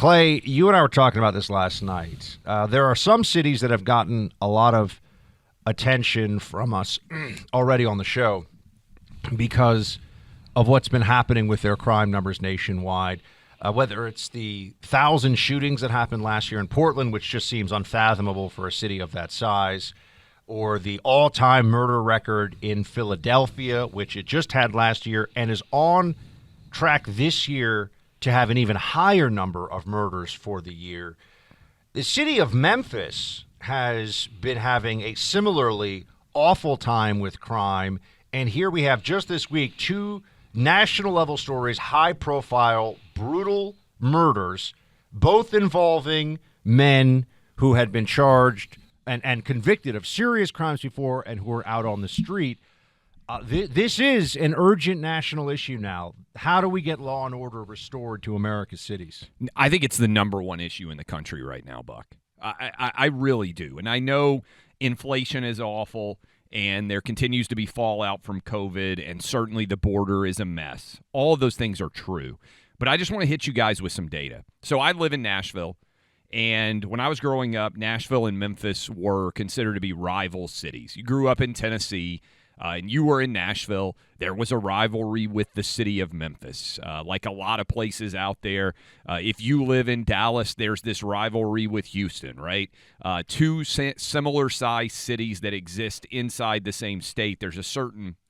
Clay, you and I were talking about this last night. There are some cities that have gotten a lot of attention from us already on the show because of what's been happening with their crime numbers nationwide. Whether it's the 1,000 shootings that happened last year in Portland, which just seems unfathomable for a city of that size, or the all-time murder record in Philadelphia, which it just had last year and is on track this year to have an even higher number of murders for the year. The city of Memphis has been having a similarly awful time with crime, and here we have just this week two national-level stories, high-profile, brutal murders, both involving men who had been charged and convicted of serious crimes before and who are out on the street. This is an urgent national issue now. How do we get law and order restored to America's cities? I think it's the number one issue in the country right now, Buck. I really do. And I know inflation is awful, and there continues to be fallout from COVID, and certainly the border is a mess. All of those things are true. But I just want to hit you guys with some data. So I live in Nashville, and when I was growing up, Nashville and Memphis were considered to be rival cities. You grew up in Tennessee, and you were in Nashville. There was a rivalry with the city of Memphis. Like a lot of places out there, if you live in Dallas, there's this rivalry with Houston, right? Two similar-sized cities that exist inside the same state. There's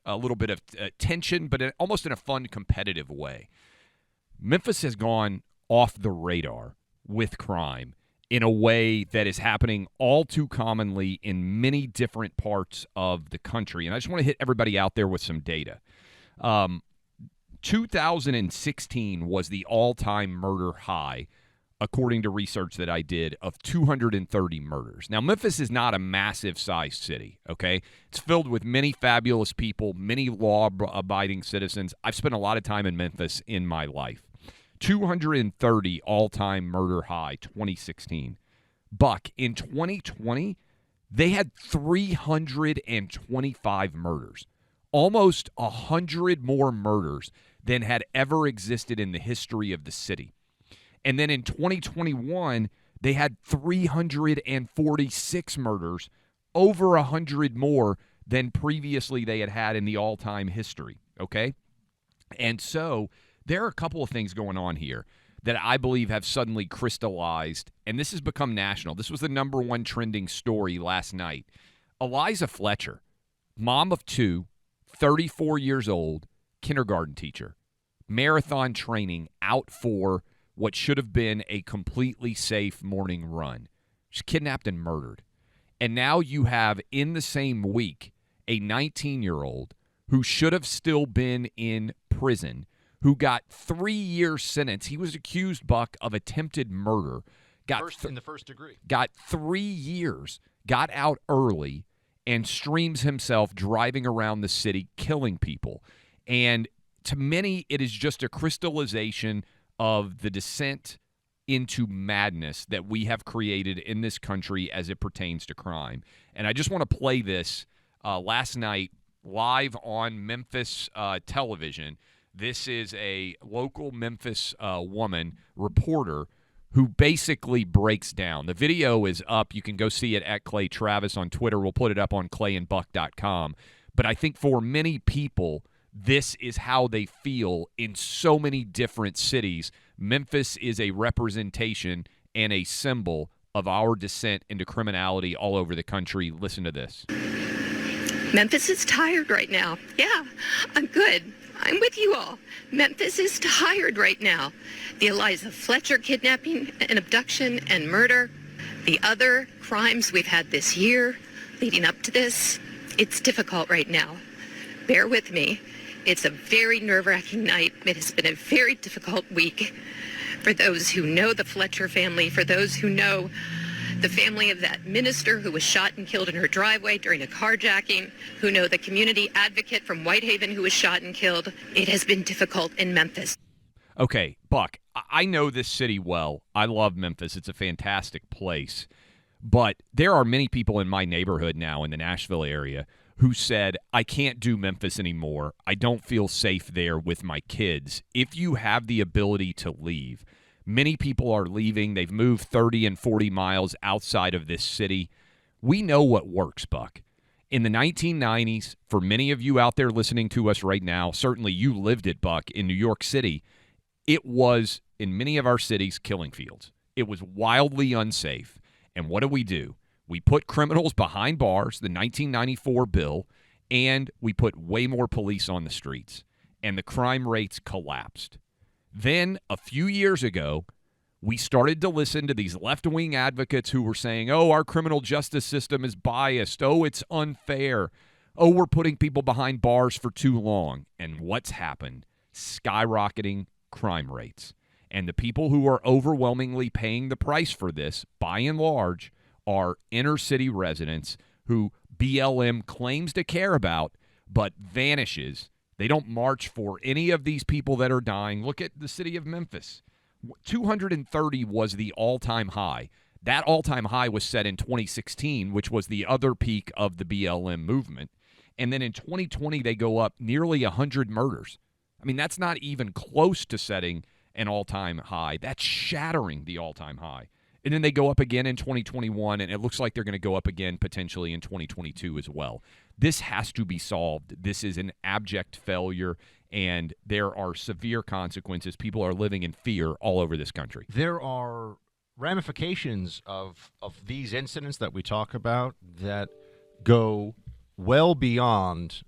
a little bit of tension, but almost in a fun, competitive way. Memphis has gone off the radar with crime in a way that is happening all too commonly in many different parts of the country. And I just want to hit everybody out there with some data. 2016 was the all-time murder high, according to research that I did, of 230 murders. Now, Memphis is not a massive-sized city, okay? It's filled with many fabulous people, many law-abiding citizens. I've spent a lot of time in Memphis in my life. 230 all-time murder high, 2016. Buck, in 2020, they had 325 murders, almost 100 more murders than had ever existed in the history of the city. And then in 2021, they had 346 murders, over 100 more than previously they had in the all-time history, okay? And so there are a couple of things going on here that I believe have suddenly crystallized, and this has become national. This was the number one trending story last night. Eliza Fletcher, mom of two, 34 years old, kindergarten teacher, marathon training, out for what should have been a completely safe morning run. She's kidnapped and murdered. And now you have, in the same week, a 19-year-old who should have still been in prison, who got 3-year sentence. He was accused, Buck, of attempted murder. In the first degree. Got 3 years, got out early, and streams himself driving around the city, killing people. And to many, it is just a crystallization of the descent into madness that we have created in this country as it pertains to crime. And I just want to play this last night live on Memphis television. This is a local Memphis woman, reporter, who basically breaks down. The video is up. You can go see it at Clay Travis on Twitter. We'll put it up on clayandbuck.com. But I think for many people, this is how they feel in so many different cities. Memphis is a representation and a symbol of our descent into criminality all over the country. Listen to this. Memphis is tired right now. Yeah, I'm good. I'm with you all. Memphis is tired right now. The Eliza Fletcher kidnapping and abduction and murder, the other crimes we've had this year leading up to this, it's difficult right now. Bear with me. It's a very nerve-wracking night. It has been a very difficult week for those who know the Fletcher family, for those who know the family of that minister who was shot and killed in her driveway during a carjacking, who know the community advocate from Whitehaven who was shot and killed. It has been difficult in Memphis. Okay, Buck, I know this city well. I love Memphis. It's a fantastic place. But there are many people in my neighborhood now in the Nashville area who said, I can't do Memphis anymore. I don't feel safe there with my kids. If you have the ability to leave, Many people are leaving. They've moved 30 and 40 miles outside of this city. We know what works, Buck. In the 1990s, for many of you out there listening to us right now, certainly you lived it, Buck, in New York City, it was, in many of our cities, killing fields. It was wildly unsafe. And what do? We put criminals behind bars, the 1994 bill, and we put way more police on the streets. And the crime rates collapsed. Then, a few years ago, we started to listen to these left-wing advocates who were saying, oh, our criminal justice system is biased. Oh, it's unfair. Oh, we're putting people behind bars for too long. And what's happened? Skyrocketing crime rates. And the people who are overwhelmingly paying the price for this, by and large, are inner-city residents who BLM claims to care about, but vanishes. They don't march for any of these people that are dying. Look at the city of Memphis. 230 was the all-time high. That all-time high was set in 2016, which was the other peak of the BLM movement. And then in 2020, they go up nearly 100 murders. I mean, that's not even close to setting an all-time high. That's shattering the all-time high. And then they go up again in 2021, and it looks like they're going to go up again potentially in 2022 as well. This has to be solved. This is an abject failure, and there are severe consequences. People are living in fear all over this country. There are ramifications of these incidents that we talk about that go well beyond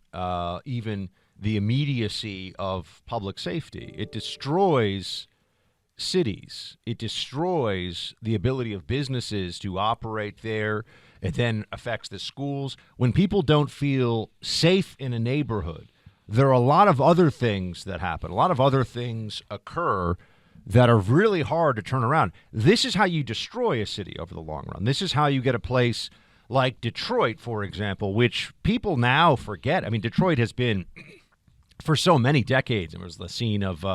even the immediacy of public safety. It destroys cities. It destroys the ability of businesses to operate there. It then affects the schools. When people don't feel safe in a neighborhood, there are a lot of other things that happen. A lot of other things occur that are really hard to turn around. This is how you destroy a city over the long run. This is how you get a place like Detroit, for example, which people now forget. I mean, Detroit has been, for so many decades, it was the scene of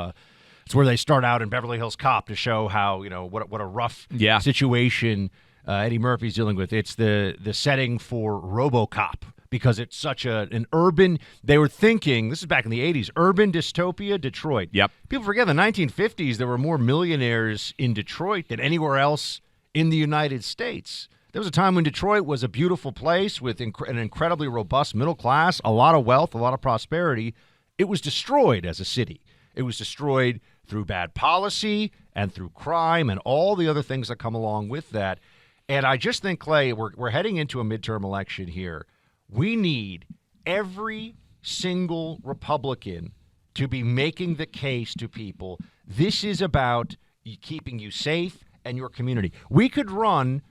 it's where they start out in Beverly Hills Cop to show how, what a rough situation Eddie Murphy's dealing with. It's the setting for RoboCop because it's such an urban, they were thinking, this is back in the 80s, urban dystopia, Detroit. Yep. People forget in the 1950s there were more millionaires in Detroit than anywhere else in the United States. There was a time when Detroit was a beautiful place with an incredibly robust middle class, a lot of wealth, a lot of prosperity. It was destroyed as a city. It was destroyed through bad policy and through crime and all the other things that come along with that. And I just think, Clay, we're heading into a midterm election here. We need every single Republican to be making the case to people. This is about keeping you safe and your community. We could run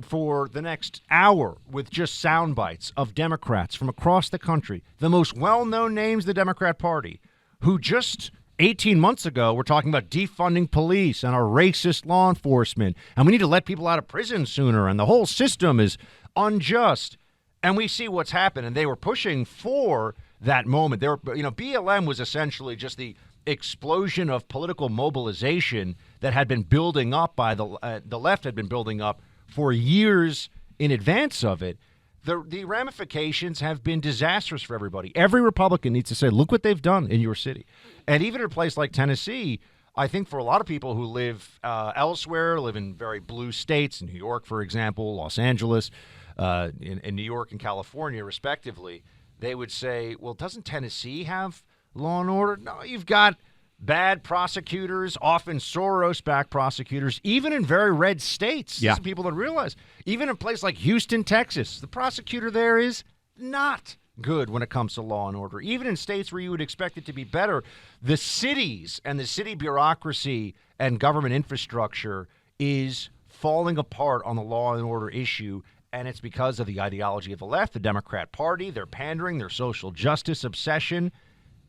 for the next hour with just sound bites of Democrats from across the country, the most well-known names of the Democrat Party, who just 18 months ago were talking about defunding police and our racist law enforcement, and we need to let people out of prison sooner, and the whole system is unjust. And we see what's happened, and they were pushing for that moment. They were, BLM was essentially just the explosion of political mobilization that had been building up by the left had been building up for years in advance of it. The ramifications have been disastrous for everybody. Every Republican needs to say, look what they've done in your city. And even in a place like Tennessee, I think for a lot of people who live elsewhere, live in very blue states, New York, for example, Los Angeles, in New York and California, respectively, they would say, well, doesn't Tennessee have law and order? No, you've got bad prosecutors, often Soros-backed prosecutors, even in very red states. Yeah. People don't realize. Even in a place like Houston, Texas, the prosecutor there is not good when it comes to law and order. Even in states where you would expect it to be better, the cities and the city bureaucracy and government infrastructure is falling apart on the law and order issue, and it's because of the ideology of the left, the Democrat Party, their pandering, their social justice obsession.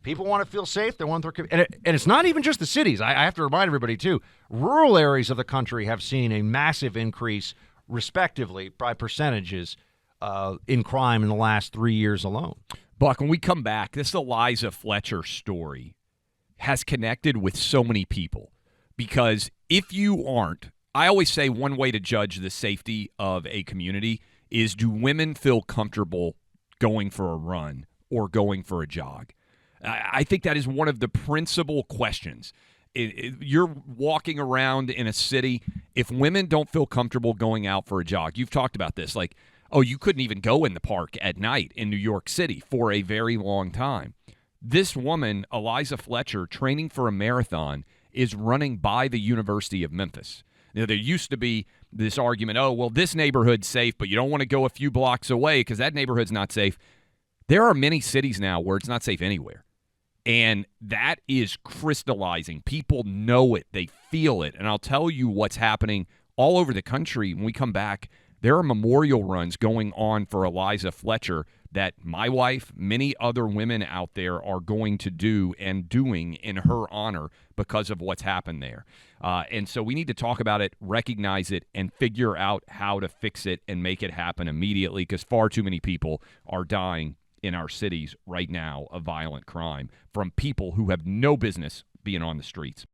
People want to feel safe. They want their and it's not even just the cities. I have to remind everybody, too. Rural areas of the country have seen a massive increase, respectively, by percentages, in crime in the last 3 years alone. Buck, when we come back, this Eliza Fletcher story has connected with so many people because if you aren't, I always say one way to judge the safety of a community is do women feel comfortable going for a run or going for a jog? I think that is one of the principal questions. you're walking around in a city. If women don't feel comfortable going out for a jog, you've talked about this, like, oh, you couldn't even go in the park at night in New York City for a very long time. This woman, Eliza Fletcher, training for a marathon, is running by the University of Memphis. Now, there used to be this argument, oh, well, this neighborhood's safe, but you don't want to go a few blocks away because that neighborhood's not safe. There are many cities now where it's not safe anywhere. And that is crystallizing. People know it. They feel it. And I'll tell you what's happening all over the country. When we come back, there are memorial runs going on for Eliza Fletcher that my wife, many other women out there are going to do and doing in her honor because of what's happened there. And so we need to talk about it, recognize it, and figure out how to fix it and make it happen immediately, because far too many people are dying in our cities right now of violent crime from people who have no business being on the streets.